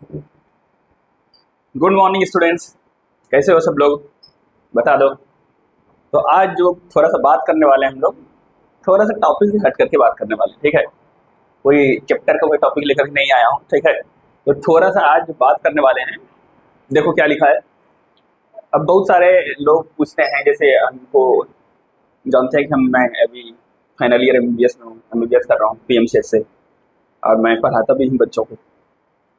Good morning students. कैसे हो सब लोग, बता दो। तो आज जो थोड़ा सा बात करने वाले हैं हम लोग, थोड़ा सा टॉपिक से हट करके बात करने वाले हैं, ठीक है। कोई चैप्टर का कोई टॉपिक लेकर के नहीं आया हूँ, ठीक है। तो थोड़ा सा आज बात करने वाले हैं। देखो क्या लिखा है। अब बहुत सारे लोग पूछते हैं, जैसे हमको जानते हैं कि मैं अभी फाइनल ईयर एमबीबीएस में हूँ, एमबीबीएस कर रहा हूँ पीएमसीएच से, और मैं पढ़ाता भी हूँ बच्चों को।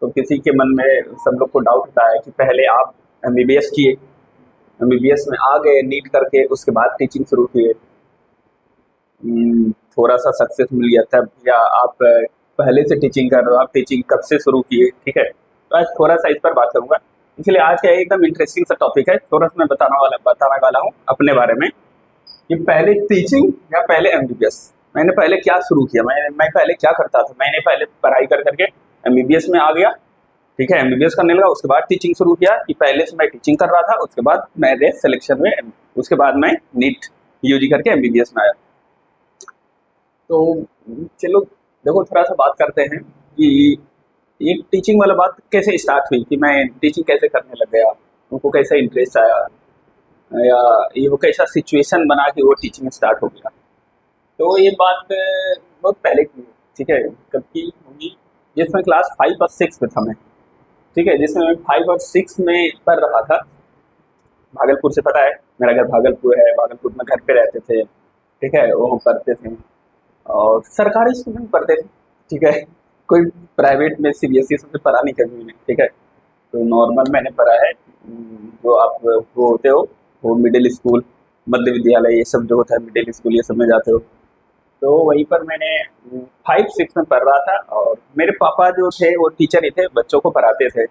तो किसी के मन में सब लोग को डाउट होता है कि पहले आप एमबीबीएस किए, एमबीबीएस में आ गए नीट करके, उसके बाद टीचिंग शुरू किए, थोड़ा सा सक्सेस मिल गया तब, या आप पहले से टीचिंग कर रहे हो, आप टीचिंग कब से शुरू किए, ठीक है। तो आज थोड़ा सा इस पर बात करूंगा। इसलिए आज का एकदम इंटरेस्टिंग सा टॉपिक है। थोड़ा सा मैं बताने वाला हूँ अपने बारे में कि पहले टीचिंग या पहले एमबीबीएस। मैंने पहले क्या शुरू किया, मैं पहले क्या करता था। मैंने पहले पढ़ाई कर करके एमबीबीएस में आ गया, ठीक है। एमबीबीएस करने लगा, उसके बाद टीचिंग शुरू किया कि पहले से मैं टीचिंग कर रहा था, उसके बाद मेरे सिलेक्शन में, उसके बाद मैं नीट यूजी करके एमबीबीएस में आया। तो चलो देखो थोड़ा सा बात करते हैं कि ये टीचिंग वाला बात कैसे स्टार्ट हुई, कि मैं टीचिंग कैसे करने लग गया, उनको कैसे इंटरेस्ट आया, या ये वो कैसा सिचुएशन बना कि वो टीचिंग स्टार्ट हो गया। तो ये बात बहुत पहले की है, ठीक है। कब की होगी, जिसमें क्लास 5 और 6 में था मैं, ठीक है। जिसमें मैं 5 और 6 में पढ़ रहा था। भागलपुर से, पता है मेरा घर भागलपुर है, भागलपुर में घर पे रहते थे, ठीक है। वहाँ पढ़ते थे और सरकारी स्कूल में पढ़ते थे, ठीक है। कोई प्राइवेट में सीबीएसई से पढ़ा नहीं कभी मैंने, ठीक है। तो नॉर्मल मैंने पढ़ा है, जो आप वो होते हो, वो मिडिल स्कूल, मध्य विद्यालय, ये सब जो होता है मिडिल स्कूल, ये सब में जाते हो। तो वहीं पर मैंने 5-6 में पढ़ रहा था, और मेरे पापा जो थे वो टीचर ही थे, बच्चों को पढ़ाते थे।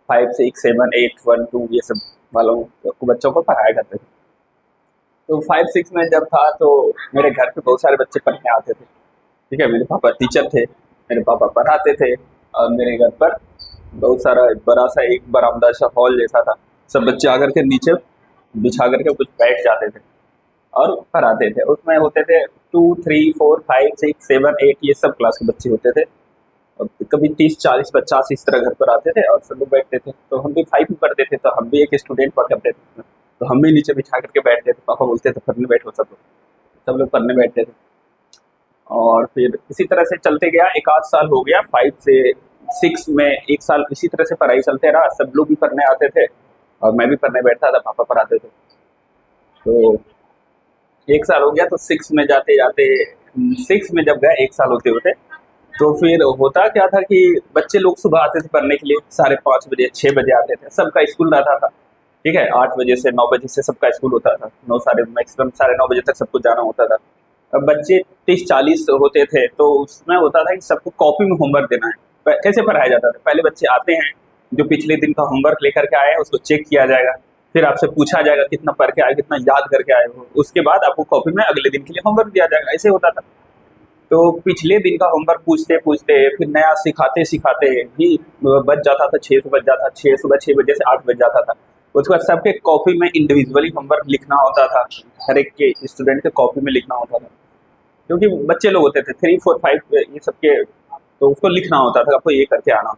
5, 6, 7, 8, 1, 2 ये सब वालों को बच्चों को पढ़ाया करते थे। तो 5-6 में जब था तो मेरे घर पे बहुत सारे बच्चे पढ़ने आते थे, ठीक है। मेरे पापा टीचर थे, मेरे पापा पढ़ाते थे, और मेरे घर पर बहुत सारा बड़ा सा एक बरामदा सा हॉल जैसा था। सब बच्चे आकर के नीचे बिछा करके कुछ बैठ जाते थे और पढ़ाते थे। उसमें होते थे 2, 3, 4, 5, 6, 7, 8 ये सब क्लास के बच्चे होते थे। और कभी 30, 40, 50 इस तरह घर पर आते थे और सब लोग बैठते थे। तो हम भी 5 में पढ़ते थे, तो हम भी एक स्टूडेंट पढ़ करते थे, तो हम भी नीचे बिठा करके बैठते थे। पापा बोलते थे पढ़ने बैठो, सब लोग पढ़ने बैठते थे। और फिर इसी तरह से चलते गया, एक आध साल हो गया। 5 से 6 में एक साल इसी तरह से पढ़ाई चलते रहा, सब लोग भी पढ़ने आते थे और मैं भी पढ़ने बैठता था, पापा पढ़ाते थे। तो एक साल हो गया, तो 6 में जाते जाते, 6 में जब गया, एक साल होते होते, तो फिर होता क्या था कि बच्चे लोग सुबह आते थे पढ़ने के लिए, 5:30 बजे, 6 बजे आते थे। सबका स्कूल रहता था, ठीक है। 8 बजे से 9 बजे से सबका स्कूल होता था, 9 साढ़े मैक्सिमम 9:30 बजे तक सबको जाना होता था। अब बच्चे 30-40 होते थे, तो उसमें होता था कि सबको कॉपी में होमवर्क देना है। कैसे पढ़ाया जाता था, पहले बच्चे आते हैं, जो पिछले दिन का होमवर्क लेकर के आए हैं उसको चेक किया जाएगा, फिर आपसे पूछा जाएगा कितना पढ़ के आए, कितना याद करके आए हो। उसके बाद आपको कॉपी में अगले दिन के लिए होमवर्क दिया जाएगा, ऐसे होता था। तो पिछले दिन का होमवर्क पूछते पूछते, फिर नया सिखाते सिखाते भी बज जाता था, 6 बज जाता, 6 बजे से 8 बज जाता था। उसके बाद सबके कॉपी में इंडिविजुअली होमवर्क लिखना होता था, हर एक के स्टूडेंट के कॉपी में लिखना होता था, क्योंकि बच्चे लोग होते थे 3, 4, 5 ये सबके, तो उसको लिखना होता था, आपको ये करके आना।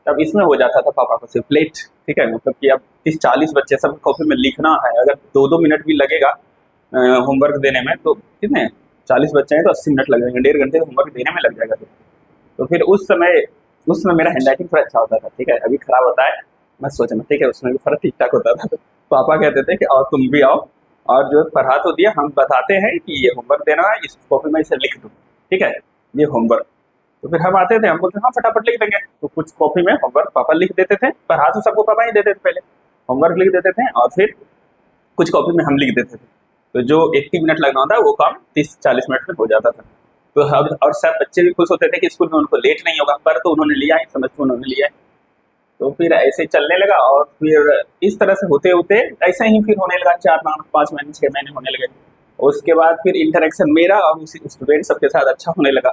तब इसमें हो जाता था पापा को सिर्फ लेट, ठीक है। मतलब कि अब 30-40 बच्चे सब कॉपी में लिखना है, अगर 2-2 मिनट भी लगेगा होमवर्क देने में, तो कितने 40 बच्चे हैं तो 80 मिनट लग जाएंगे, 1.5 घंटे होमवर्क देने में लग जाएगा। तो फिर उस समय मेरा हैंड राइटिंग थोड़ा अच्छा होता था, ठीक है। अभी खराब होता है मैं सोचना, ठीक है, उसमें भी थोड़ा ठीक ठाक होता था। तो पापा कहते थे कि और तुम भी आओ, और जो पढ़ा तो दिया, हम बताते हैं कि ये होमवर्क देना है, इस कॉपी में इसे लिख दो, ठीक है, ये होमवर्क। तो फिर हम आते थे, हम बोलते हाँ फटाफट लिख देंगे। तो कुछ कॉपी में होमवर्क पापा लिख देते थे, पढ़ा तो सबको पापा ही देते थे, पहले होमवर्क लिख देते थे और फिर कुछ कॉपी में हम लिख देते थे। तो जो 80 मिनट लगना होता है वो काम 30-40 मिनट में हो जाता था। तो हम और सब बच्चे भी खुश होते थे कि स्कूल में उनको लेट नहीं होगा, पर तो उन्होंने लिया है, समझ के उन्होंने लिया है। तो फिर ऐसे चलने लगा, और फिर इस तरह से होते होते ऐसे ही फिर होने लगा, 4-5 महीने 6 महीने होने लगे। उसके बाद फिर इंटरेक्शन मेरा और उसी स्टूडेंट सबके साथ अच्छा होने लगा।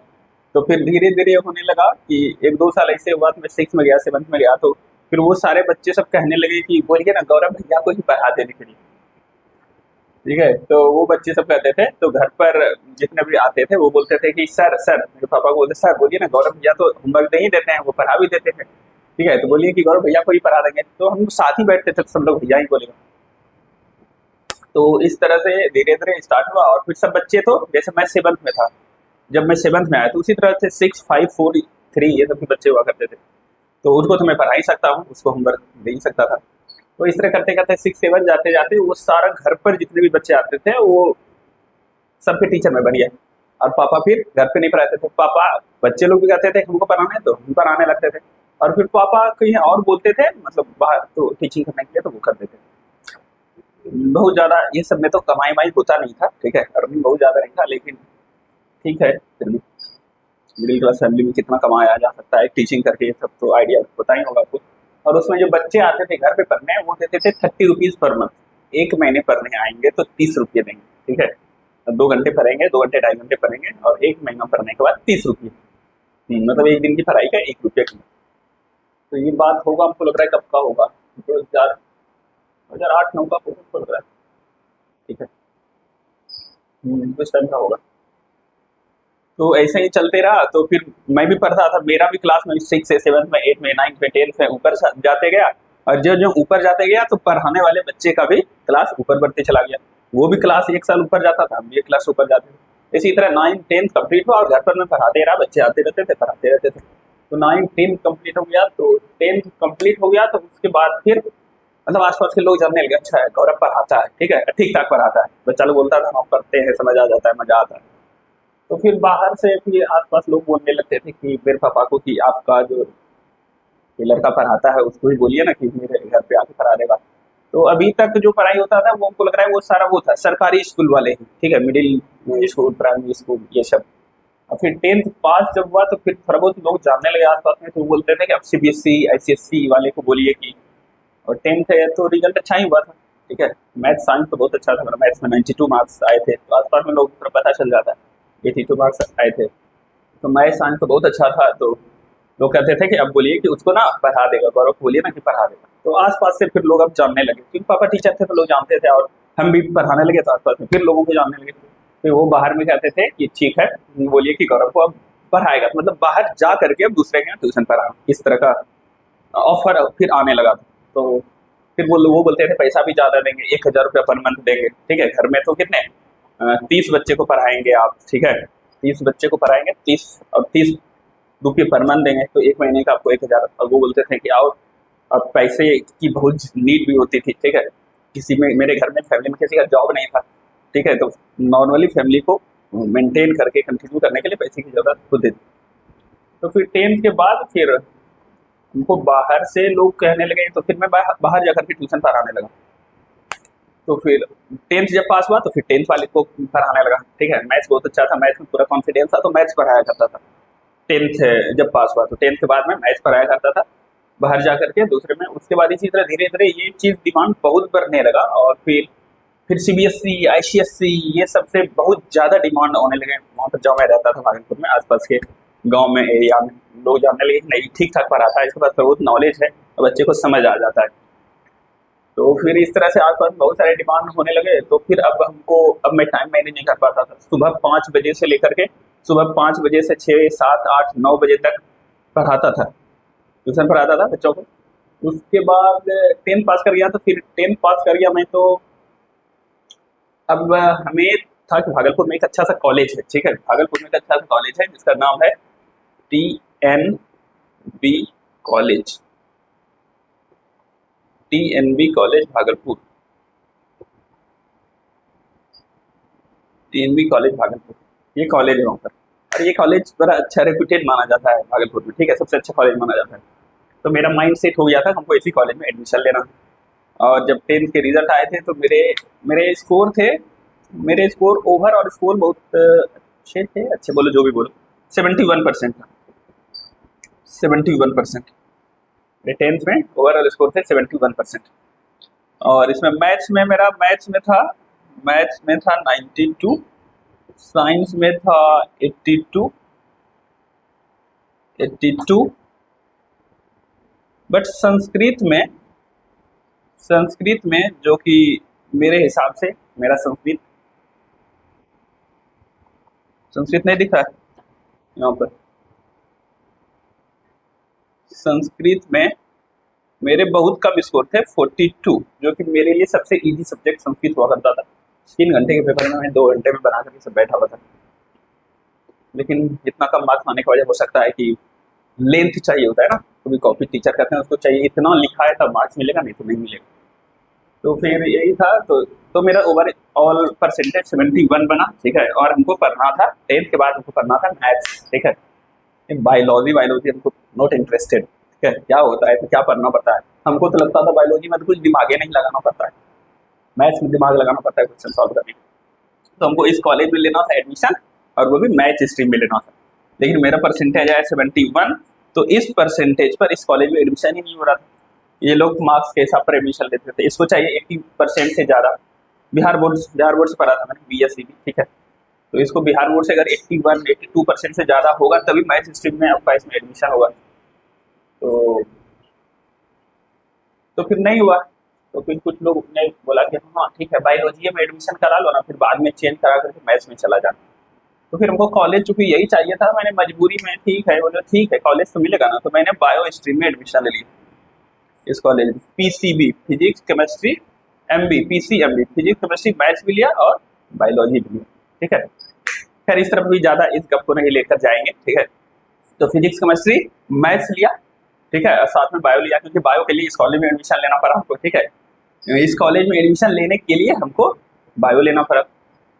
तो फिर धीरे धीरे होने लगा कि 1-2 साल ऐसे हुआ, मैं 6 में गया, 7 में गया, तो फिर वो सारे बच्चे सब कहने लगे कि बोलिए ना गौरव भैया को ही पढ़ा देने के लिए, ठीक है। तो वो बच्चे सब कहते थे, तो घर पर जितने भी आते थे वो बोलते थे कि सर सर, मेरे पापा को बोलते सर बोलिए ना, गौरव भैया तो होमवर्क नहीं देते हैं, वो पढ़ा भी देते हैं। ठीक है। तो बोलिए कि गौरव भैया को ही पढ़ा देंगे, तो हम साथ ही बैठते थे, तो सब लोग भैया ही बोलेगा। तो इस तरह से धीरे धीरे स्टार्ट हुआ। और फिर सब बच्चे, तो जैसे मैं सेवन्थ में था, जब मैं सेवन्थ में आया तो उसी तरह से 6, 5, 4, 3 ये सब के बच्चे हुआ करते थे। तो उसको तो मैं पढ़ा ही सकता हूँ, उसको होमवर्क दे ही सकता था। तो इस तरह करते करते 6, 7 जाते जाते वो सारा घर पर जितने भी बच्चे आते थे वो सबके टीचर में बन गया। और पापा फिर घर पे नहीं पढ़ाते थे, पापा बच्चे लोग भी कहते थे हमको पढ़ाना है तो हम पढ़ाने लगते थे। और फिर पापा कहीं और बोलते थे, मतलब बाहर तो टीचिंग करने के लिए, तो वो कर देते थे। बहुत ज़्यादा ये सब में तो कमाई वाई होता नहीं था, ठीक है, अर्निंग बहुत ज़्यादा नहीं था, लेकिन ठीक है, फिर भी मिडिल क्लास फैमिली में कितना कमाया जा सकता है टीचिंग करके, ये सब तो आइडिया पता ही होगा आपको। और उसमें जो बच्चे आते थे घर पे पढ़ने, वो देते थे 30 रुपीज़ पर मंथ। एक महीने पढ़ने आएंगे तो 30 रुपये देंगे, ठीक है। 2 घंटे पढ़ेंगे, 2 घंटे 2.5 घंटे पढ़ेंगे, और एक महीना पढ़ने के बाद 30 रुपये। मतलब एक दिन की पढ़ाई का 1 रुपये की। तो ये बात होगा, हमको लग रहा है कब का होगा, 2008-9 का होगा, हमको लग रहा है, ठीक है। कुछ टाइम का होगा। तो ऐसे ही चलते रहा, तो फिर मैं भी पढ़ता था, मेरा भी क्लास में 6 से 7 में 8 में 9 में 10 में ऊपर जाते गया। और जो जो ऊपर जाते गया तो पढ़ाने वाले बच्चे का भी क्लास ऊपर बढ़ते चला गया। वो भी क्लास 1 साल ऊपर जाता था, हम भी 1 क्लास ऊपर जाते थे। इसी तरह 9, 10 कंप्लीट हुआ, और घर पर मैं पढ़ाते रहा, बच्चे आते रहते थे, पढ़ाते रहते थे। तो 9, 10 कंप्लीट हो गया, तो 10th कंप्लीट हो गया, तो उसके बाद फिर मतलब आसपास के लोग जानने लगे, अच्छा है गौरव पढ़ाता है, ठीक है, ठीक ठाक पढ़ाता है। बच्चा लोग बोलता था हम पढ़ते हैं, समझ आ जाता है, मजा आता है। तो फिर बाहर से फिर आस-पास लोग बोलने लगते थे कि मेरे पापा को कि आपका जो ये लड़का पढ़ाता है उसको ही बोलिए ना कि मेरे घर पे आके पढ़ा देगा। तो अभी तक जो पढ़ाई होता था वो हमको लग रहा है वो सारा वो था सरकारी स्कूल वाले ही, ठीक है, मिडिल स्कूल, प्राइमरी स्कूल, ये सब। और फिर 10th पास जब हुआ तो फिर थोड़ा बहुत लोग जानने लगे आस-पास में, तो वो बोलते थे कि आप सीबीएसई, आईसीएसई वाले को बोलिए कि। और 10th है तो रिजल्ट अच्छा ही हुआ था, ठीक है। मैथ साइंस तो बहुत अच्छा था मेरा, मैथ्स में 92 मार्क्स आए थे, तो आस-पास में लोगों को थोड़ा पता चल जाता है, 82 मार्क्स आए थे। तो मैथ साइंस तो बहुत अच्छा था, तो लोग कहते थे कि अब बोलिए कि उसको ना पढ़ा देगा, गौरव को बोलिए ना कि पढ़ा देगा। तो आस-पास से फिर लोग अब जानने लगे, क्योंकि पापा टीचर थे तो लोग जानते थे, और हम भी पढ़ाने लगे तो आस-पास में फिर लोगों को जानने लगे। फिर वो बाहर में कहते थे कि ठीक है, बोलिए कि गौरव को अब पढ़ाएगा, तो मतलब बाहर जा करके अब दूसरे के यहाँ ट्यूशन पढ़ाना, इस तरह का ऑफर फिर आने लगा था। तो फिर वो बोलते थे पैसा भी ज़्यादा देंगे, 1000 रुपया पर मंथ देंगे, ठीक है। घर में तो कितने 30 बच्चे को पढ़ाएंगे आप, ठीक है, 30 बच्चे को पढ़ाएंगे, 30 रुपये पर मंथ देंगे, तो एक महीने का आपको 1000। और वो बोलते थे कि आओ, अब पैसे की बहुत नीड भी होती थी, ठीक है। किसी में मेरे घर में फैमिली में किसी का जॉब नहीं था, ठीक है, तो नॉर्मली फैमिली को मेंटेन करके कंटिन्यू करने के लिए पैसे की ज़रूरत होती थी। तो फिर 10th के बाद फिर हमको बाहर से लोग कहने लगे, तो फिर मैं बाहर बाहर जाकर के ट्यूशन पढ़ाने लगा। तो फिर 10th जब पास हुआ तो फिर 10th वाले को पढ़ाने लगा, ठीक है। मैथ्स बहुत अच्छा था, मैथ्स में पूरा कॉन्फिडेंस था, तो मैथ्स पढ़ाया करता था। 10th जब पास हुआ तो 10th के बाद में मैथ्स पढ़ाया करता था बाहर जा करके दूसरे में। उसके बाद इसी तरह धीरे धीरे ये चीज़ डिमांड बहुत बढ़ने लगा, और फिर सीबीएसई, आईसीएसई ये सबसे बहुत ज़्यादा डिमांड होने लगे। वहाँ पर जहाँ मैं रहता था भागलपुर में, आसपास के गांव में, एरिया में लोग जानने लगे कि नहीं ठीक ठाक पढ़ाता है, इसके पास बहुत नॉलेज है, और बच्चे को समझ आ जाता है। तो फिर इस तरह से आसपास बहुत सारे डिमांड होने लगे। तो फिर अब मैं टाइम मैनेज नहीं कर पाता था। सुबह 5 बजे से लेकर के, सुबह 5 बजे से 6, 7, 8, 9 बजे तक पढ़ाता था, ट्यूशन पढ़ाता था बच्चों को। उसके बाद 10th पास कर गया, तो फिर 10th पास कर गया मैं, तो अब हमें था कि भागलपुर में एक अच्छा सा कॉलेज है, ठीक है, भागलपुर में एक अच्छा सा कॉलेज है जिसका नाम है TNB college, TNB college Bhagalpur, TNB college Bhagalpur, ये कॉलेज है वहाँ पर। और ये कॉलेज बड़ा अच्छा रेप्यूटेड माना जाता है भागलपुर में, ठीक है, सबसे अच्छा कॉलेज माना जाता है। तो मेरा माइंड सेट हो गया था हमको इसी कॉलेज में एडमिशन लेना। और जब 10th के रिजल्ट आए थे तो मेरे स्कोर थे, मेरे स्कोर ओवर और स्कोर बहुत अच्छे थे, अच्छे बोलो जो भी बोलो, 71% था, 71%। मेरे 10th में ओवरऑल स्कोर थे 71%। और इसमें मैथ्स में था 92, साइंस में था 82, बट संस्कृत में जो कि मेरे हिसाब से मेरा संस्कृत संस्कृत नहीं दिख रहा है यहाँ पर, संस्कृत में मेरे बहुत कम स्कोर थे, 42, जो कि मेरे लिए सबसे इजी सब्जेक्ट संस्कृत हुआ करता था। 3 घंटे के पेपर में मैं 2 घंटे में बना करके सब बैठा हुआ था। लेकिन इतना कम मार्क्स आने की वजह हो सकता है कि लेंथ चाहिए होता है ना, कभी कॉपी टीचर करते हैं उसको चाहिए इतना लिखा है तब मार्क्स मिलेगा, नहीं तो नहीं मिलेगा। तो फिर यही था। तो मेरा ओवरऑल परसेंटेज 71 बना, ठीक है। और हमको पढ़ना था 10th के बाद हमको पढ़ना था मैथ्स, ठीक है। बायोलॉजी हमको नॉट इंटरेस्टेड, ठीक है। क्या होता है तो क्या पढ़ना पड़ता है, हमको तो लगता था बायोलॉजी में तो कुछ दिमागे नहीं लगाना पड़ता है, मैथ्स में दिमाग लगाना पड़ता है क्वेश्चन सॉल्व करने। तो हमको इस कॉलेज में लेना था एडमिशन, और वो भी मैथ स्ट्रीम में लेना था। लेकिन मेरा परसेंटेज आया 71, तो इस परसेंटेज पर इस कॉलेज में एडमिशन ही नहीं हो रहा था। ये लोग मार्क्स के हिसाब पर एडमिशन लेते थे, इसको चाहिए 80% से ज़्यादा। बिहार बोर्ड से पढ़ा था मैंने, BSc भी, ठीक है। तो इसको बिहार बोर्ड से अगर 81-82% से ज़्यादा होगा तभी मैथ स्ट्रीम में आपका इसमें एडमिशन होगा। तो फिर नहीं हुआ। तो फिर कुछ लोग ने बोला कि हाँ ठीक है बायोलॉजी में एडमिशन करा लो ना, फिर बाद में चेंज करा करके मैथ्स में चला जाना। तो फिर हमको कॉलेज चूँकि यही चाहिए था, मैंने मजबूरी में ठीक है बोले ठीक है कॉलेज तो मिलेगा ना, तो मैंने बायो स्ट्रीम में एडमिशन ले लिया इस कॉलेज में। PCB physics chemistry MB, PCMB physics chemistry maths भी लिया और बायोलॉजी भी लिया, ठीक है। खैर इस तरफ भी ज़्यादा इस गप को नहीं लेकर जाएंगे, ठीक है। तो फिजिक्स केमिस्ट्री मैथ्स लिया, ठीक है, और साथ में बायो लिया, क्योंकि बायो के लिए इस कॉलेज में एडमिशन लेना पड़ा हमको, ठीक है। इस कॉलेज में एडमिशन लेने के लिए हमको बायो लेना पड़ा,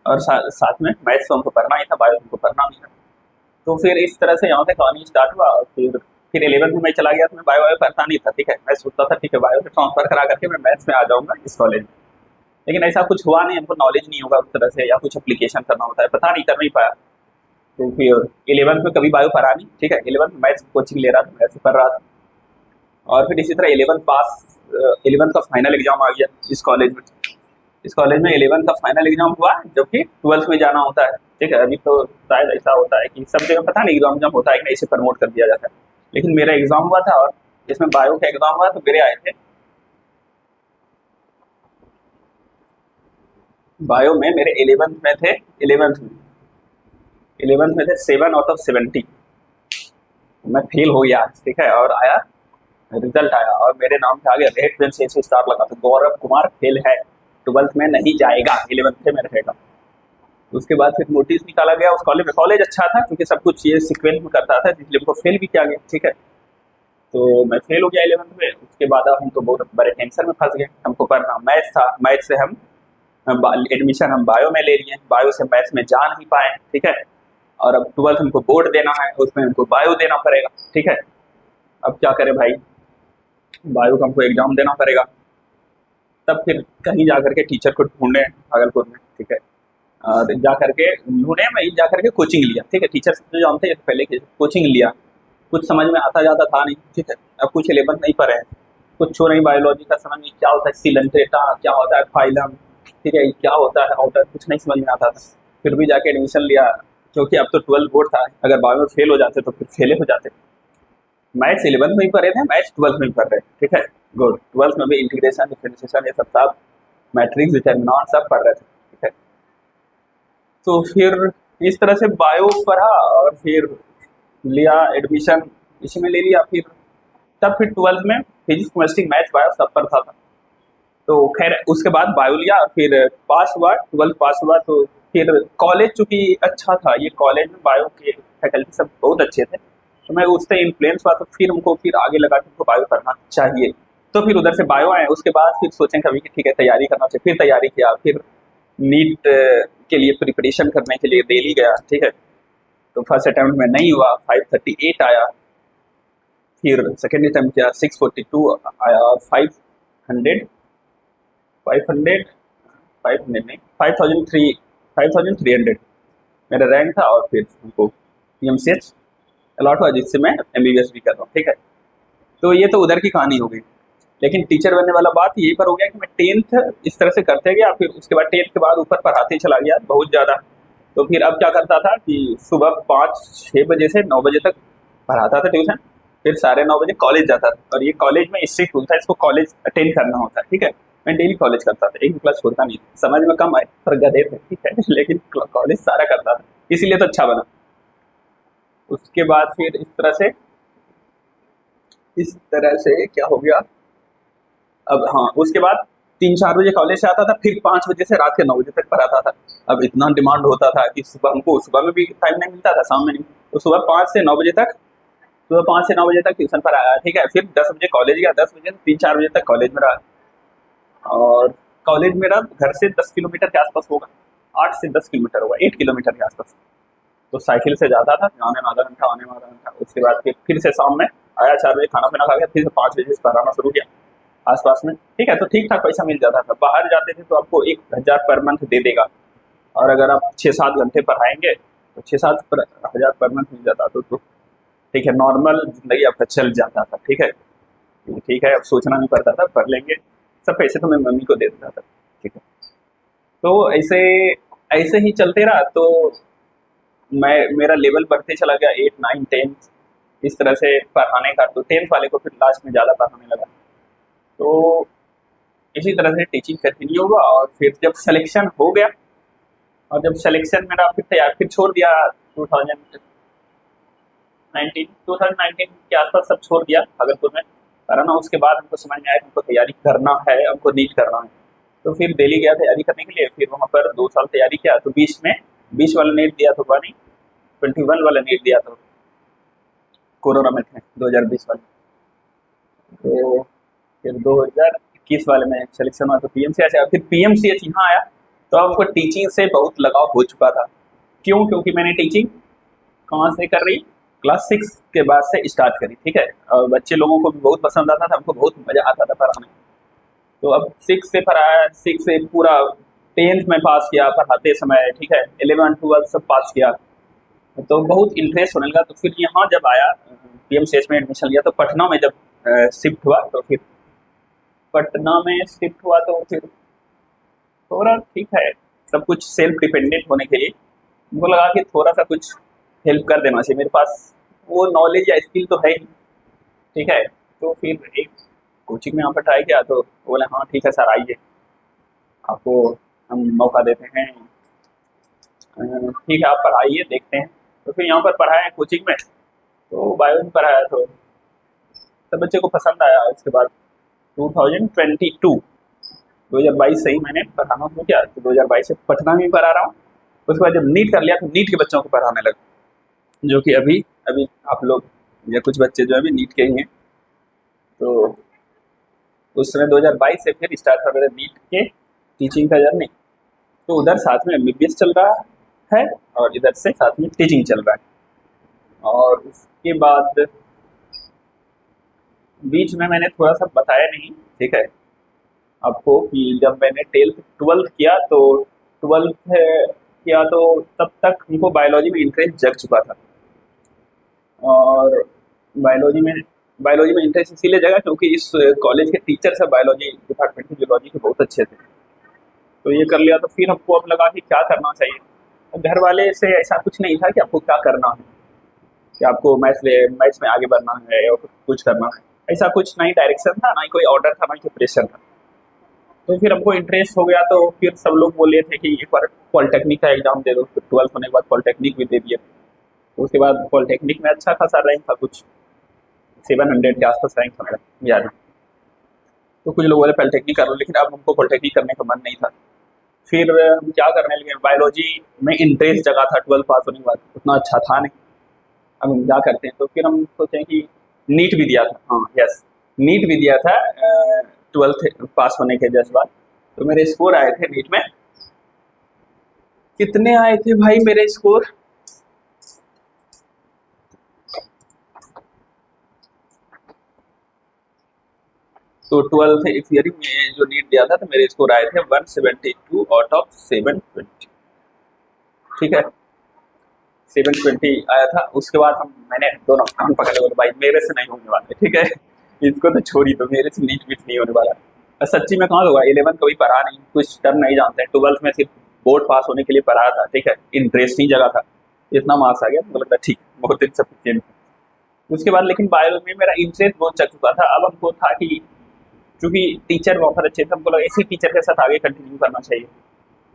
और साथ में मैथ्स तो हमको पढ़ना ही था, बायो हमको पढ़ना नहीं था। तो फिर इस तरह से यहाँ से कहानी स्टार्ट हुआ। और फिर 11th में मैं चला गया, तो मैं बायो पढ़ता नहीं था, ठीक है। मैं सोचता था ठीक है बायो से ट्रांसफर करा करके मैं मैथ्स में आ जाऊँगा इस कॉलेज में। लेकिन ऐसा कुछ हुआ नहीं, हमको नॉलेज नहीं होगा उस तरह से, या कुछ एप्लीकेशन करना होता है, पता नहीं, कर नहीं पाया। तो फिर 11th में कभी बायो पढ़ा नहीं, ठीक है। 11th में मैथ्स कोचिंग ले रहा था, मैथ्स पढ़ रहा था। और फिर इसी तरह 11th का फाइनल एग्जाम आ गया इस कॉलेज में। इस कॉलेज में 11th का फाइनल एग्जाम हुआ, जबकि 12th में जाना होता है, ठीक है। अभी तो शायद ऐसा होता है कि सब जगह पता नहीं एग्जाम होता है कि नहीं, इसे प्रमोट कर दिया जाता है। लेकिन मेरा एग्जाम हुआ था, और इसमें बायो का एग्जाम हुआ, तो मेरे आए थे बायो में, मेरे 11th में थे 11th में थे 7 आउट ऑफ 70। मैं फेल हो गया, ठीक है। और आया रिजल्ट आया और मेरे नाम पे आ गया रेड पेन से स्टार लगा था, गौरव कुमार फेल है, 12th में नहीं जाएगा, 11th में रहेगा। उसके बाद फिर नोटिस निकाला गया उस कॉलेज में। कॉलेज अच्छा था क्योंकि सब कुछ ये सीक्वेंस में करता था, इसलिए हमको फेल भी किया गया, ठीक है। तो मैं फेल हो गया 11th में। उसके बाद हम तो बहुत बड़े टेंशन में फंस गए, हमको पढ़ना मैथ्स था, मैथ्स से हम एडमिशन हम बायो में ले लिए, बायो से मैथ्स में जा नहीं पाए, ठीक है। और अब 12th हमको बोर्ड देना है, उसमें हमको बायो देना पड़ेगा, ठीक है। अब क्या करें भाई, बायो का हमको एग्जाम देना पड़ेगा। तब फिर कहीं जा करके टीचर को ढूंढे भागलपुर में, ठीक है। और जा करके ढूंढे, मैं जा करके कोचिंग लिया, ठीक है। टीचर से जो जानते हैं पहले कोचिंग लिया, कुछ समझ में आता जाता था नहीं, ठीक है। अब कुछ 11th नहीं पढ़े, कुछ नहीं, बायोलॉजी का समझ में क्या होता है, सिलेंट्रेटा क्या होता है, फाइलम, ठीक है, क्या होता है आउटर, कुछ नहीं समझ में आता था। फिर भी जाके एडमिशन लिया, क्योंकि अब तो 12th बोर्ड था, अगर बायो में फेल हो जाते तो फिर फेले हो जाते। मैथ्स 11th में ही पढ़ रहे थे, मैथ्स 12th में ही पढ़ रहे, ठीक है। गुड, 12th में भी इंटीग्रेशन डिफरेंशिएशन ये सब मैट्रिक्स डिटरमिनेंट सब पढ़ रहे थे, ठीक है। तो फिर इस तरह से बायो पढ़ा और फिर लिया एडमिशन, इसी में ले लिया। फिर तब फिर 12th में फिजिक्स केमिस्ट्री मैथ्स बायो सब पढ़ता था। तो खैर उसके बाद बायो लिया, फिर पास हुआ, 12th पास हुआ। तो फिर कॉलेज चूँकि अच्छा था, ये कॉलेज में बायो के फैकल्टी सब बहुत अच्छे थे, तो मैं उससे इन्फ्लुएंस हुआ। तो फिर हमको फिर आगे लगा कि हमको बायो करना चाहिए, तो फिर उधर से बायो आए। उसके बाद फिर सोचें कभी कि ठीक है तैयारी करना चाहिए, फिर तैयारी किया, फिर नीट के लिए प्रिपरेशन करने के लिए दिल्ली गया, ठीक है। तो फर्स्ट अटैम्प्ट में नहीं हुआ, 538 आया। फिर सेकेंड अटैम्प्ट किया, 642 आया, और 500 नहीं 5300 मेरा रैंक था। और फिर हमको PMCH अलॉट हुआ, जिससे मैं MBBS भी कर रहा हूँ, ठीक है। तो ये तो उधर की कहानी हो गई। लेकिन टीचर बनने वाला बात यही पर हो गया कि मैं 10th इस तरह से करते गया, फिर उसके बाद 10th के बाद ऊपर पढ़ाते चला गया बहुत ज़्यादा। तो फिर अब क्या करता था कि सुबह 5-6 बजे से 9 बजे तक पढ़ाता था ट्यूशन, फिर 9:30 बजे कॉलेज जाता था। और ये कॉलेज में स्ट्रिक्ट रूल था, इसको कॉलेज अटेंड करना होता है, ठीक है। मैं डेली कॉलेज करता था, एक भी क्लास छोड़ता नहीं, समझ में कम आए पर गधे थे, ठीक है, लेकिन कॉलेज सारा करता था, इसीलिए तो अच्छा बना। उसके बाद फिर इस तरह से इस तरह से क्या हो गया। अब हाँ, उसके बाद 3-4 बजे कॉलेज से आता था, फिर 5 बजे से रात के 9 बजे तक पढ़ाता था। अब इतना डिमांड होता था कि सुबह में भी टाइम नहीं मिलता था, शाम में नहीं। तो सुबह 5 से 9 बजे तक, सुबह 5 से 9 बजे तक ट्यूशन पढ़ाया, ठीक है। फिर 10 बजे कॉलेज गया, 10 बजे से 3-4 बजे तक कॉलेज में रहा। और कॉलेज मेरा घर से 10 किलोमीटर के आसपास होगा, 8 से 10 किलोमीटर होगा, 8 किलोमीटर के आसपास। तो साइकिल से जाता था, जाने में आधा घंटा, आने में आधा घंटा। उसके बाद फिर से शाम में आया, 4 बजे खाना पीना खा गया, फिर से 5 बजे से पढ़ाना शुरू किया आसपास में, ठीक है। तो ठीक ठाक पैसा मिल जाता था। बाहर जाते थे तो आपको 1,000 पर मंथ दे देगा, और अगर आप 6-7 घंटे पढ़ाएंगे तो 6-7 हज़ार पर मंथ मिल जाता। तो ठीक है, नॉर्मल जिंदगी आपका चल जाता था, ठीक है। ठीक है, अब सोचना नहीं पड़ता था, पढ़ लेंगे, सब पैसे तो मैं मम्मी को दे देता था, ठीक है। तो ऐसे ऐसे ही चलते रहा। तो मेरा लेवल बढ़ते चला गया, 8, 9, 10 इस तरह से पढ़ाने का। तो 10th वाले को फिर लास्ट में ज़्यादा पढ़ाने लगा। तो इसी तरह से टीचिंग कंटिन्यू हुआ, और फिर जब सिलेक्शन हो गया, और जब सिलेक्शन मेरा फिर तैयार, फिर छोड़ दिया 2019 के आसपास, सब छोड़ दिया भागलपुर में कराना। उसके बाद हमको समझ में आया कि हमको तैयारी करना है, हमको नीट करना है। तो फिर दिल्ली गया तैयारी करने के लिए। फिर वहाँ पर 2 साल तैयारी किया। तो 20 वाला नीट दिया तो नहीं, 21 वाला नीट दिया। तो कोरोना में थे 2020 वाले। तो फिर 2021 वाले में सिलेक्शन हुआ, तो PMCH आया। फिर PMCH यहाँ आया, तो अब हमको टीचिंग से बहुत लगाव हो चुका था। क्यों? क्योंकि मैंने टीचिंग कहाँ से कर रही, क्लास 6 के बाद से स्टार्ट करी, ठीक है। और बच्चे लोगों को भी बहुत पसंद आता था, हमको बहुत मज़ा आता था पढ़ाने। तो अब 6 से पढ़ाया, 6 से पूरा 10th में पास किया पढ़ाते समय, ठीक है। 11 12 सब पास किया, तो बहुत इंटरेस्ट होने लगा। तो फिर यहाँ जब आया, PMCH में एडमिशन लिया, तो पटना में जब शिफ्ट हुआ, तो फिर पटना में शिफ्ट हुआ, तो फिर थोड़ा ठीक है, सब कुछ सेल्फ डिपेंडेंट होने के लिए मुझको लगा कि थोड़ा सा कुछ हेल्प कर देना चाहिए। मेरे पास वो नॉलेज या स्किल तो है ही, ठीक है। तो फिर एक कोचिंग में यहाँ पर ट्राई किया, तो बोले हाँ ठीक है सर, आइए, आपको हम मौका देते हैं, ठीक है आप पढ़ाइए, देखते हैं। तो फिर यहाँ पर पढ़ाया कोचिंग में, तो बायो में पढ़ाया, तो सब बच्चे को पसंद आया। उसके बाद 2022 से ही मैंने पढ़ाना शुरू किया। तो 2022 से पटना में पढ़ा रहा हूँ। उसके बाद जब नीट कर लिया, तो नीट के बच्चों को पढ़ाने लगा, जो कि अभी अभी आप लोग या कुछ बच्चे जो अभी नीट के ही हैं। तो उस समय 2022 से फिर स्टार्ट कर रहे नीट के टीचिंग का जर्नी। तो उधर साथ में MBBS चल रहा है, और इधर से साथ में टीचिंग चल रहा है। और उसके बाद बीच में मैंने थोड़ा सा बताया नहीं, ठीक है आपको, कि जब मैंने 12th किया, तो 12th किया तो तब तक हमको बायोलॉजी में इंटरेस्ट जग चुका था। और बायोलॉजी में इंटरेस्ट इसीलिए जगा क्योंकि इस कॉलेज के टीचर सब बायोलॉजी डिपार्टमेंट की जियोलॉजी के बहुत अच्छे थे। तो ये कर लिया। तो फिर हमको अब लगा कि क्या करना चाहिए। तो घर वाले से ऐसा कुछ नहीं था कि आपको क्या करना है, कि आपको मैथ्स में आगे बढ़ना है या कुछ करना है, ऐसा कुछ नहीं डायरेक्शन था, ना ही कोई ऑर्डर था, ना ही कोई प्रेशर था। तो फिर हमको इंटरेस्ट हो गया। तो फिर सब लोग बोले थे कि एक बार पॉलिटेक्निक का एग्जाम दे दो। फिर 12th होने के बाद पॉलिटेक्निक भी दे दिए। तो उसके बाद पॉलिटेक्निक में अच्छा खासा रैंक था, कुछ 700 के आसपास रैंक था मेरा, याद है। तो कुछ लोग बोले पॉलिटेक्निक कर लो, लेकिन अब हमको पॉलिटेक्निक करने का मन नहीं था। फिर हम क्या करने लगे, बायोलॉजी में इंटरेस्ट जगा था 12th पास होने के बाद, उतना अच्छा था नहीं, अब हम क्या करते हैं। तो फिर हम सोचे कि नीट भी दिया था, हाँ यस, नीट भी दिया था 12th पास होने के जस्ट बाद। तो मेरे स्कोर आए थे नीट में, कितने आए थे भाई मेरे स्कोर, तो 12th ईयर में जो नीट दिया था, तो मेरे स्कोर आए थे 172 आउट ऑफ 720, ठीक है 720 आया था। उसके बाद मैंने दोनों कान पकड़ लिया, भाई मेरे से नहीं होने वाले, ठीक है इसको तो छोड़ी, तो मेरे से नीट नहीं होने वाला। और सच्ची में कहाँ होगा, 11th कभी पढ़ा नहीं, कुछ टर्म नहीं जानते। 12th में सिर्फ बोर्ड पास होने के लिए पढ़ा था, ठीक है, इंटरेस्टिंग जगह था, इतना मार्क्स आ गया, मुझे लगता ठीक बहुत सफिशिएंट। उसके बाद लेकिन बायो में मेरा इंटरेस्ट बहुत चल चुका था। अब हमको था कि क्योंकि टीचर वहाँ पर अच्छे थे, हमको लगा इसी टीचर के साथ आगे कंटिन्यू करना चाहिए।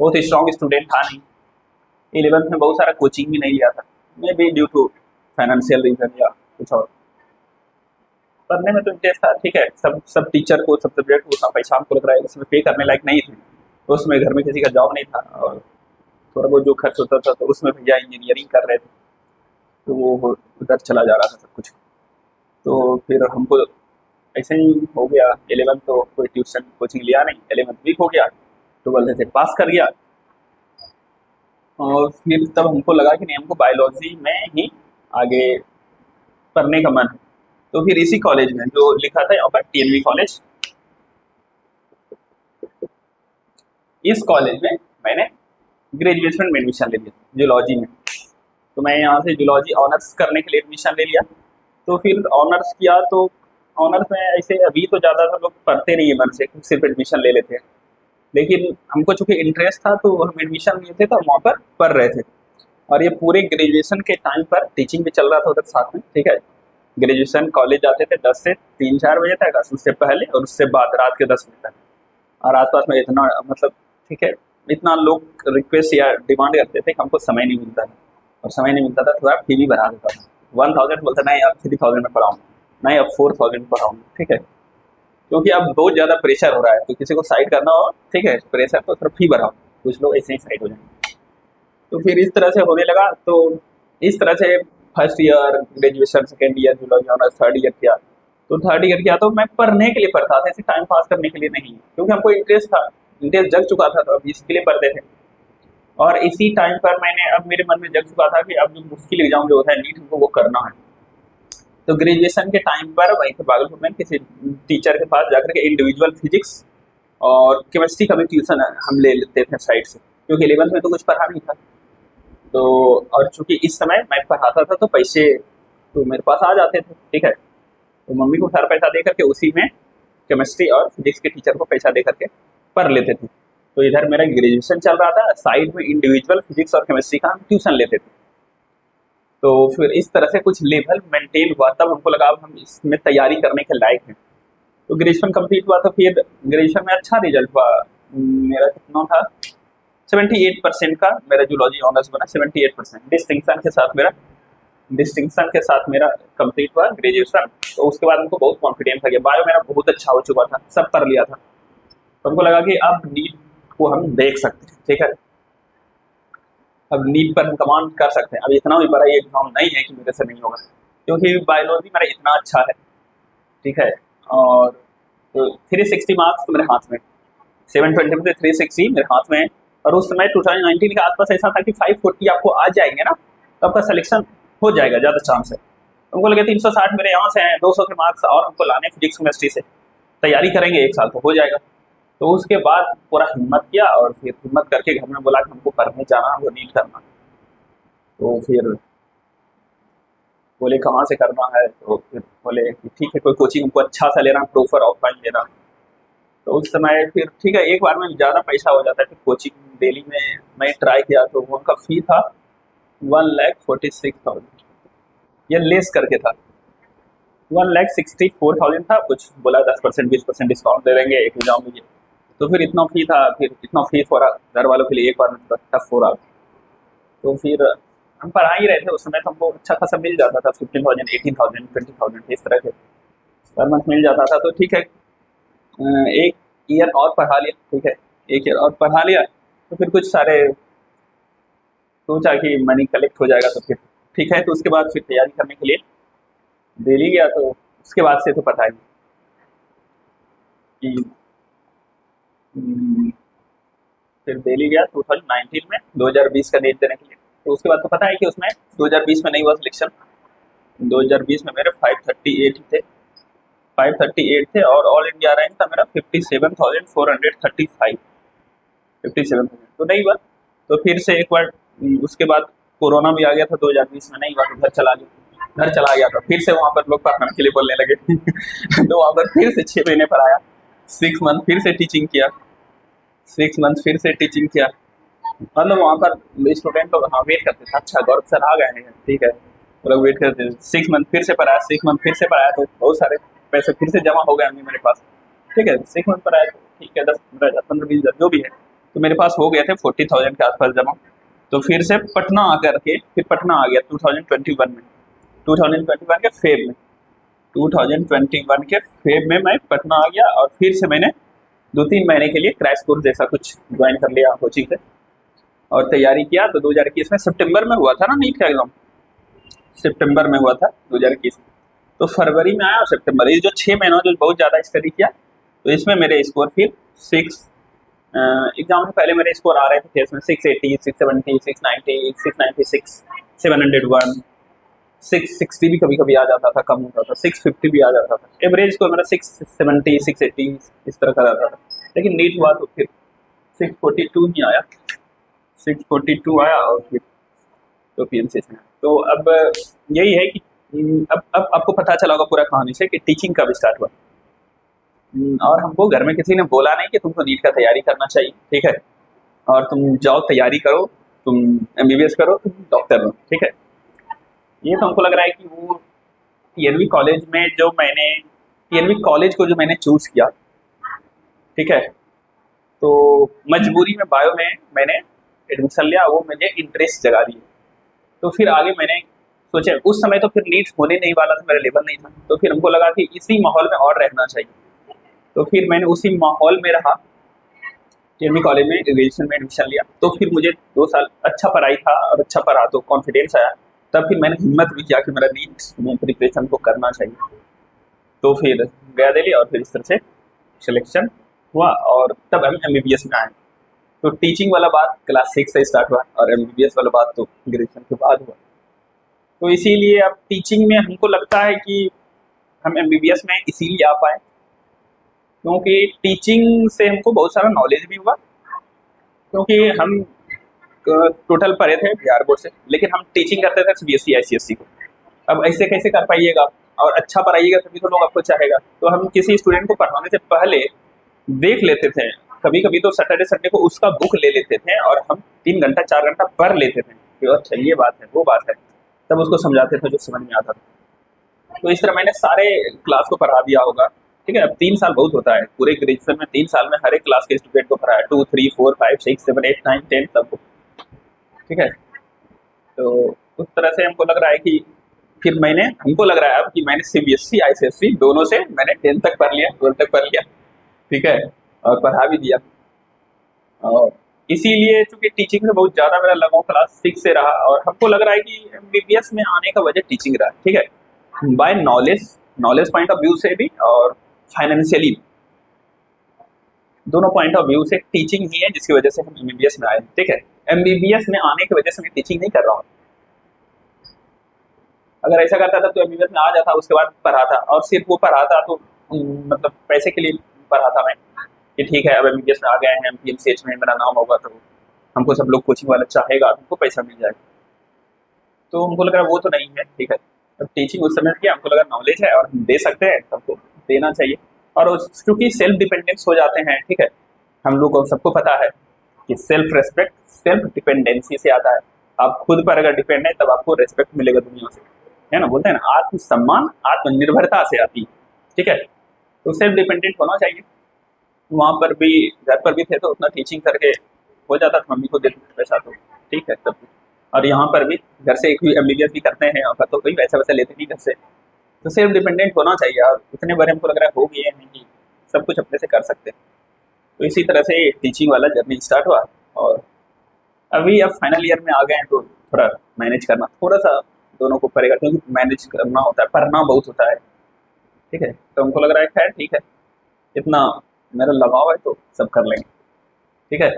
बहुत स्ट्रॉन्ग स्टूडेंट था नहीं, 11th में बहुत सारा कोचिंग भी नहीं लिया था, maybe due to financial reason या कुछ और। पढ़ने में तो इंटरेस्ट था, ठीक है। सब सब टीचर को, सब सब्जेक्ट को उतना पैसा हमको लग रहा है उसमें पे करने लायक नहीं थे। तो उसमें घर में किसी का जॉब नहीं था, और थोड़ा बहुत जो खर्च होता था तो उसमें भैया इंजीनियरिंग कर रहे थे, तो वो उधर चला जा रहा था सब कुछ। तो फिर हमको ऐसे ही हो गया। 11th तो कोई ट्यूशन कोचिंग लिया नहीं, 11th वीक हो गया, 12th से पास कर गया। और फिर तब हमको लगा कि नहीं, हमको बायोलॉजी में ही आगे पढ़ने का मन है। तो फिर इसी कॉलेज में जो लिखा था यहाँ पर टीएनवी कॉलेज, इस कॉलेज में मैंने ग्रेजुएशन में एडमिशन ले लिया जूलॉजी में। तो मैं यहाँ से जूलॉजी ऑनर्स करने के लिए एडमिशन ले लिया। तो फिर ऑनर्स किया, तो ऑनर्स में ऐसे अभी तो ज़्यादातर लोग पढ़ते नहीं है मन से, सिर्फ एडमिशन ले लेते हैं। लेकिन हमको चूंकि इंटरेस्ट था तो हम एडमिशन लिए थे, तो हम वहाँ पर पढ़ रहे थे। और ये पूरे ग्रेजुएशन के टाइम पर टीचिंग भी चल रहा था उधर साथ में, ठीक है। ग्रेजुएशन कॉलेज जाते थे 10 से 3-4 बजे तक, उससे पहले और उससे बाद रात के 10 बजे तक। और आसपास में इतना मतलब, ठीक है, इतना लोग रिक्वेस्ट या डिमांड करते थे कि हमको समय नहीं मिलता था। और समय नहीं मिलता था तो आप फी भी बढ़ा देता था। 1000 बोलता नहीं, अब 3000 में पढ़ाऊँगा, नहीं अब 4000 में पढ़ाऊँगा, ठीक है। क्योंकि अब बहुत ज़्यादा प्रेशर हो रहा है, तो किसी को साइड करना हो, ठीक है, प्रेशर तो फिर फी बढ़ाओ, कुछ लोग ऐसे ही साइड हो जाएंगे। तो फिर इस तरह से होने लगा। तो इस तरह से first year graduation, second year zoology honours, third year किया। तो थर्ड ईयर किया तो मैं पढ़ने के लिए पढ़ता था, ऐसे टाइम पास करने के लिए नहीं, क्योंकि हमको इंटरेस्ट था, इंटरेस्ट जग चुका था, तो अब इसके लिए पढ़ते थे। और इसी टाइम पर मैंने, अब मेरे मन में जग चुका था कि अब जो मुश्किल एग्जाम जो होता है नीट, हमको वो करना है। तो ग्रेजुएशन के टाइम पर वहीं पर भागलपुर में किसी टीचर के पास जाकर के इंडिविजुअल फिजिक्स और केमिस्ट्री का भी ट्यूशन हम ले लेते थे साइड से, क्योंकि 11th में तो कुछ पढ़ा नहीं था। तो और चूंकि इस समय मैं पढ़ाता था तो पैसे तो मेरे पास आ जाते थे, ठीक है। तो मम्मी को सारा पैसा दे करके उसी में केमिस्ट्री और फिजिक्स के टीचर को पैसा दे करके पढ़ लेते थे। तो इधर मेरा ग्रेजुएशन चल रहा था, साइड में इंडिविजुअल फिजिक्स और केमिस्ट्री का हम ट्यूशन लेते थे। तो फिर इस तरह से कुछ लेवल मेंटेन हुआ, तब हमको लगा अब हम इसमें तैयारी करने के लायक हैं। तो ग्रेजुएशन कंप्लीट हुआ, तो फिर ग्रेजुएशन में अच्छा रिजल्ट हुआ। मेरा कितना था, 78% का मेरा जूलॉजी ऑनर्स बना, 78% डिस्टिंक्शन के साथ मेरा कंप्लीट हुआ ग्रेजुएशन। तो उसके बाद हमको बहुत कॉन्फिडेंस आ गया, बायो मेरा बहुत अच्छा हो चुका था, सब पढ़ लिया था। तो हमको लगा कि अब नीट को हम देख सकते हैं, ठीक है, अब नीट पर हम कमांड कर सकते हैं। अब इतना भी बड़ा ये एग्जाम नहीं है कि मेरे से नहीं होगा, क्योंकि बायोलॉजी मेरा इतना अच्छा है, ठीक है। और तो 360 मार्क्स तो मेरे हाथ में, 720 में से 360 मेरे हाथ में है। और उस समय 2019 के आसपास ऐसा था कि 540 आपको आ जाएंगे ना, तो आपका सिलेक्शन हो जाएगा, ज़्यादा चांस है। तो हमको लगे 360 मेरे यहाँ से हैं, 200 के मार्क्स और हमको लाने फिजिक्स केमिस्ट्री से, तैयारी करेंगे 1 साल तो हो जाएगा। तो उसके बाद पूरा हिम्मत किया, और फिर हिम्मत करके घर में बोला कि हमको पढ़ने जाना, हमको नीट करना। तो फिर बोले कहाँ से करना है, तो फिर बोले कि ठीक है, कोई कोचिंग हमको अच्छा सा लेना, प्रोफर ऑफलाइन लेना। तो उस समय फिर ठीक है, एक बार में ज़्यादा पैसा हो जाता है। फिर कोचिंग दिल्ली में मैं ट्राई किया, तो उनका फी था 1,46,000, ये लेस करके था, 1,64,000 था कुछ, बोला 10% 20% डिस्काउंट दे देंगे एक एग्जाम में। तो फिर इतना फी था, फिर इतना फीस हो रहा घर वालों के लिए एक बार में थोड़ा टफ हो रहा। तो फिर हम पढ़ा ही रहे थे, उस समय तो हमको अच्छा खासा मिल जाता था, 15,000 18,000 20,000 इस तरह के पर मंथ मिल जाता था। तो ठीक है, एक ईयर और पढ़ा लिया, ठीक है, एक ईयर और पढ़ा लिया। तो फिर कुछ सारे सोचा कि मनी कलेक्ट हो जाएगा, तो फिर ठीक है। तो उसके बाद फिर तैयारी करने के लिए दिल्ली गया। तो उसके बाद से तो पता ही कि फिर दिल्ली गया 2019 में, 2020 का डेट देने के लिए। तो उसके बाद तो पता है कि उसमें 2020 में नहीं हुआ सिलेक्शन। 2020 में मेरे 538 थे, 538 थे, और ऑल इंडिया रैंक था मेरा 57,435, 57,000 तो नहीं हुआ। तो फिर से एक बार उसके बाद कोरोना भी आ गया था, 2020 में नहीं हुआ, तो घर चला गया। तो फिर से वहाँ पर लोग पढ़ने के लिए बोलने लगे तो वहाँ पर फिर से 6 महीने पर आया, 6 मंथ फिर से टीचिंग किया, 6 मंथ फिर से टीचिंग किया। मतलब वहाँ पर स्टूडेंट लोग हाँ वेट करते थे, अच्छा गौरव सर आ गए हैं, ठीक है, वो लोग वेट करते थे। 6 मंथ फिर से पढ़ाया, 6 मंथ फिर से पढ़ाया, तो बहुत सारे पैसे फिर से जमा हो गए अभी मेरे पास, ठीक है। 6 मंथ पढ़ाया तो ठीक है, 10-15,000 15-20,000 जो भी है, तो मेरे पास हो गए थे 40,000 के आसपास जमा। तो फिर से पटना आकर के, फिर पटना आ गया 2021 में, 2021 के फेब में। 2021 के फेब में मैं पटना आ गया और फिर से मैंने 2-3 महीने के लिए क्रैश कोर्स जैसा कुछ ज्वाइन कर लिया कोचिंग से और तैयारी किया। तो 2021 में सितंबर में हुआ था ना नीट का एग्जाम, सितंबर में हुआ था 2021। तो फरवरी में आया और सितंबर, ये जो 6 महीनों जो बहुत ज़्यादा स्टडी किया, तो इसमें मेरे स्कोर फिर 6 एग्जाम से पहले मेरे स्कोर आ रहे थे इसमें 680, 670, 690, 696, 701, 660 भी कभी कभी आ जाता था, कम होता था 650 भी आ जाता था। एवरेज स्कोर मेरा 670, 680 इस तरह का जाता था। लेकिन नीट हुआ तो फिर 642 ही आया, 642 आया और फिर तो PMC में। तो अब यही है कि अब आपको पता चला होगा पूरा कहानी से कि टीचिंग कब स्टार्ट हुआ। और हमको घर में किसी ने बोला नहीं कि तुमको नीट का तैयारी करना चाहिए, ठीक है, और तुम जाओ तैयारी करो, तुम MBBS करो, तुम डॉक्टर बनो, ठीक है। ये तो हमको लग रहा है कि वो TNV कॉलेज में जो मैंने TNV कॉलेज को जो मैंने चूज़ किया, ठीक है, तो मजबूरी में बायो में मैंने एडमिशन लिया, वो मुझे इंटरेस्ट जगा दिए। तो फिर आगे मैंने सोचा, उस समय तो फिर नीट होने नहीं वाला था, मेरा लेवल नहीं था, तो फिर हमको लगा कि इसी माहौल में और रहना चाहिए। तो फिर मैंने उसी माहौल में रहा, TNV कॉलेज में ग्रेजुएशन में एडमिशन लिया। तो फिर मुझे 2 साल अच्छा पढ़ाई था और अच्छा पढ़ा तो कॉन्फिडेंस आया। तब फिर मैंने हिम्मत भी किया कि मेरा नीट में प्रिपरेशन को करना चाहिए। तो फिर गया दिल्ली और फिर इस तरह से सिलेक्शन हुआ और तब हम MBBS में आए। तो टीचिंग वाला बात क्लास 6 से स्टार्ट हुआ और MBBS वाला बात तो ग्रेजुएशन के बाद हुआ। तो इसीलिए अब टीचिंग में हमको लगता है कि हम MBBS में इसीलिए आ पाए क्योंकि टीचिंग से हमको बहुत सारा नॉलेज भी हुआ, क्योंकि हम टोटल पढ़े थे बिहार बोर्ड से, लेकिन हम टीचिंग करते थे CBSE ICSE को। अब ऐसे कैसे कर पाइएगा और अच्छा पढ़ाइएगा तभी तो लोग आपको चाहेगा। तो हम किसी स्टूडेंट को पढ़ाने से पहले देख लेते थे, कभी कभी तो सैटरडे संडे को उसका बुक ले लेते थे और हम 3 घंटा 4 घंटा पढ़ लेते थे कि अच्छा ये बात है वो बात है, तब उसको समझाते थे जो समझ में आता था। तो इस तरह मैंने सारे क्लास को पढ़ा दिया होगा, ठीक है। अब 3 साल बहुत होता है, पूरे ग्रेजुएशन में 3 साल में हर एक क्लास के स्टूडेंट को पढ़ाया, 2, 3, 4, 5, 6, 7, 8, 9, 10 सबको, ठीक है। तो उस तरह से हमको लग रहा है कि फिर हमको लग रहा है अब कि मैंने CBSE ICSE दोनों से मैंने 10 तक पढ़ लिया, 12 तक पढ़ लिया, ठीक है, और पढ़ा भी दिया। और इसीलिए चूंकि टीचिंग से बहुत ज़्यादा मेरा लगाव क्लास 6 से रहा और हमको लग रहा है कि MBBS में आने का वजह टीचिंग रहा, ठीक है, by knowledge point of view से भी और फाइनेंशियली दोनों पॉइंट ऑफ व्यू से टीचिंग ही है जिसकी वजह से हम MBBS में आए, ठीक है। MBBS में आने की वजह से मैं टीचिंग नहीं कर रहा हूँ। अगर ऐसा करता था तो MBBS में आ जाता, उसके बाद पढ़ाता और सिर्फ वो पढ़ाता तो मतलब पैसे के लिए पढ़ाता मैं कि ठीक है अब MBBS में आ गए हैं, PMCH में मेरा नाम होगा तो हमको सब लोग कोचिंग वाला चाहेगा, हमको पैसा मिल जाएगा। तो हमको लग रहा है वो तो नहीं है, ठीक है। अब टीचिंग उस समय की हमको लगा नॉलेज है और हम दे सकते हैं, सबको देना चाहिए। और क्योंकि सेल्फ डिपेंडेंस हो जाते हैं, ठीक है, हम लोग को सबको पता है कि सेल्फ रेस्पेक्ट सेल्फ डिपेंडेंसी से आता है। आप खुद पर अगर डिपेंड है तब आपको रेस्पेक्ट मिलेगा दुनिया से, है ना, बोलते हैं ना आत्मसम्मान आत्मनिर्भरता से आती है, ठीक है। तो सेल्फ डिपेंडेंट होना चाहिए। वहाँ पर भी घर पर भी थे तो उतना टीचिंग करके हो जाता था, मम्मी को देते थे पैसा तो ठीक है सब। और यहाँ पर भी घर से एक भी MBBS भी करते हैं और तो कोई पैसा वैसा लेते नहीं घर से। तो सेल्फ डिपेंडेंट होना चाहिए और इतने बड़े हमको लग रहा है हो गए हैं कि सब कुछ अपने से कर सकते हैं। तो इसी तरह से टीचिंग वाला जर्नी स्टार्ट हुआ और अभी अब फाइनल ईयर में आ गए हैं तो थोड़ा मैनेज करना थोड़ा सा दोनों को पड़ेगा, क्योंकि मैनेज करना होता है, पढ़ना बहुत होता है, ठीक है। तो हमको लग रहा है खैर ठीक है, इतना मेरा लगाव है तो सब कर लेंगे, ठीक है।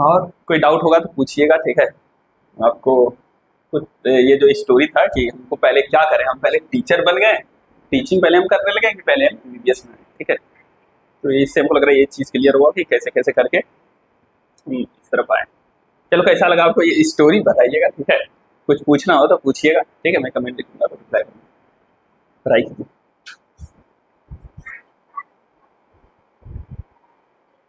और कोई डाउट होगा तो पूछिएगा, ठीक है। आपको कुछ ये जो स्टोरी था कि हमको पहले क्या करें, हम पहले टीचर बन गए, टीचिंग पहले हम करने लगे कि पहले हम MBBS में, ठीक है। तो इससे हमको लग रहा है ये चीज़ क्लियर हुआ कि कैसे कैसे करके इस तरफ आए। चलो कैसा लगा आपको ये स्टोरी बताइएगा, ठीक है। कुछ पूछना हो तो पूछिएगा, ठीक है, मैं कमेंट लिखूंगा तो रिप्लाई करूँगा।